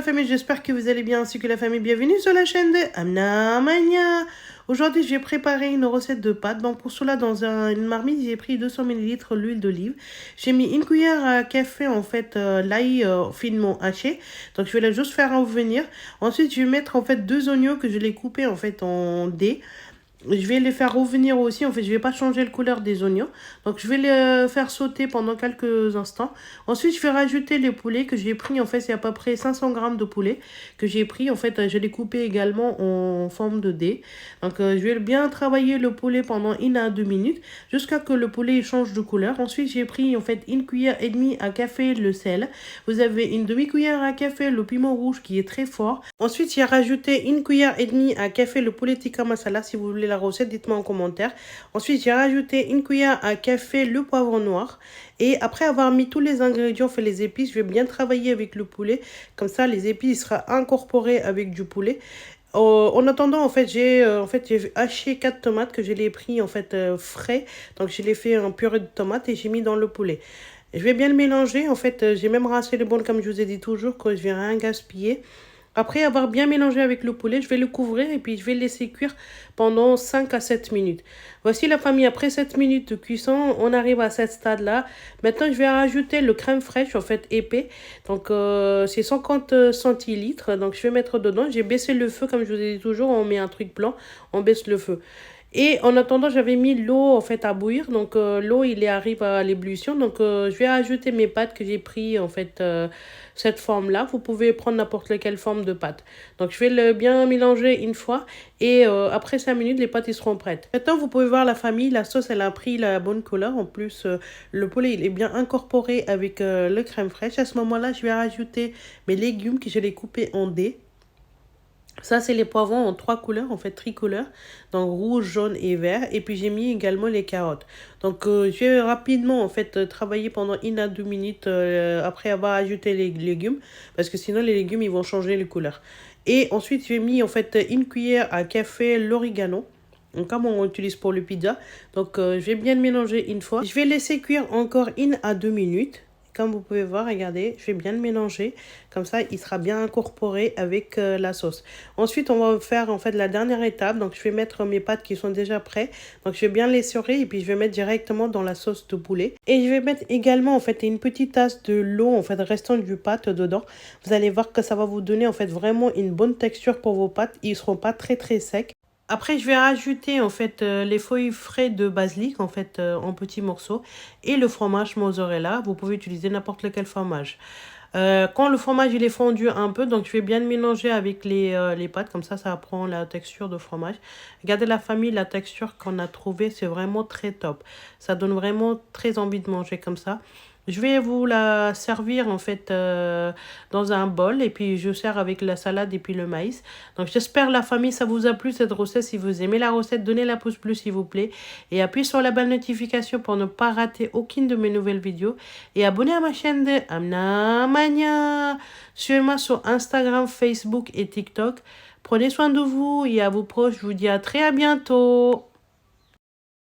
la famille, j'espère que vous allez bien ainsi que la famille. Bienvenue sur la chaîne de Amna Mania. Aujourd'hui, je vais préparer une recette de pâtes. Donc pour cela, dans une marmite, j'ai pris 200 ml d'huile d'olive. J'ai mis une cuillère à café, en fait, l'ail finement haché. Donc je vais la juste faire revenir. Ensuite, je vais mettre en fait 2 oignons que je l'ai coupés en fait en dés. Je vais les faire revenir aussi. En fait, je vais pas changer la couleur des oignons. Donc, je vais les faire sauter pendant quelques instants. Ensuite, je vais rajouter les poulets que j'ai pris. En fait, c'est à peu près 500 grammes de poulet que j'ai pris. En fait, je l'ai coupé également en forme de dés. Donc, je vais bien travailler le poulet pendant 1 à 2 minutes jusqu'à ce que le poulet change de couleur. Ensuite, j'ai pris en fait 1,5 cuillère à café le sel. Vous avez une demi-cuillère à café le piment rouge qui est très fort. Ensuite, j'ai rajouté 1,5 cuillère à café le poulet tikka masala si vous voulez la recette, dites-moi en commentaire. Ensuite, j'ai rajouté 1 cuillère à café le poivron noir. Et après avoir mis tous les ingrédients, fait les épices, je vais bien travailler avec le poulet. Comme ça, les épices seront incorporées avec du poulet. En attendant, j'ai haché 4 tomates que je les pris frais. Donc, je l'ai fait en purée de tomates et j'ai mis dans le poulet. Je vais bien le mélanger. En fait, j'ai même rincé les bols comme je vous ai dit toujours, que je vais rien gaspiller. Après avoir bien mélangé avec le poulet, je vais le couvrir et puis je vais le laisser cuire pendant 5 à 7 minutes. Voici la famille, après 7 minutes de cuisson, on arrive à ce stade-là. Maintenant, je vais rajouter le crème fraîche, en fait, épais. Donc, c'est 50 centilitres. Donc, je vais mettre dedans. J'ai baissé le feu, comme je vous ai dit toujours, on met un truc blanc, on baisse le feu. Et en attendant, j'avais mis l'eau en fait à bouillir. Donc l'eau, arrive à l'ébullition. Donc je vais ajouter mes pâtes que j'ai pris en fait cette forme-là. Vous pouvez prendre n'importe laquelle forme de pâte. Donc je vais le bien mélanger une fois. Et après 5 minutes, les pâtes ils seront prêtes. Maintenant, vous pouvez voir la famille. La sauce, elle a pris la bonne couleur. En plus, le poulet, il est bien incorporé avec le crème fraîche. À ce moment-là, je vais rajouter mes légumes que je les coupés en dés. Ça, c'est les poivrons en 3 couleurs, en fait, tricolores. Donc, rouge, jaune et vert. Et puis, j'ai mis également les carottes. Donc, je vais rapidement, en fait, travailler pendant 1 à 2 minutes après avoir ajouté les légumes. Parce que sinon, les légumes, ils vont changer les couleurs. Et ensuite, j'ai mis, en fait, 1 cuillère à café l'origano. Donc, comme on utilise pour le pizza. Donc, je vais bien le mélanger une fois. Je vais laisser cuire encore 1 à 2 minutes. Comme vous pouvez voir, regardez, je vais bien le mélanger. Comme ça, il sera bien incorporé avec la sauce. Ensuite, on va faire en fait la dernière étape. Donc, je vais mettre mes pâtes qui sont déjà prêtes. Donc, je vais bien les essorer et puis je vais mettre directement dans la sauce de poulet. Et je vais mettre également en fait une petite tasse de l'eau en fait restant du pâte dedans. Vous allez voir que ça va vous donner en fait vraiment une bonne texture pour vos pâtes. Ils ne seront pas très très secs. Après, je vais rajouter en fait les feuilles frais de basilic en fait en petits morceaux et le fromage mozzarella. Vous pouvez utiliser n'importe lequel fromage. Quand le fromage il est fondu un peu, donc je vais bien le mélanger avec les pâtes, comme ça prend la texture de fromage. Regardez la famille, la texture qu'on a trouvée, c'est vraiment très top. Ça donne vraiment très envie de manger comme ça. Je vais vous la servir en fait dans un bol et puis je sers avec la salade et puis le maïs. Donc j'espère la famille ça vous a plu cette recette. Si vous aimez la recette, donnez la pouce bleu s'il vous plaît. Et appuyez sur la belle notification pour ne pas rater aucune de mes nouvelles vidéos. Et abonnez à ma chaîne de Amna Mania. Suivez-moi sur Instagram, Facebook et TikTok. Prenez soin de vous et à vos proches. Je vous dis à très bientôt.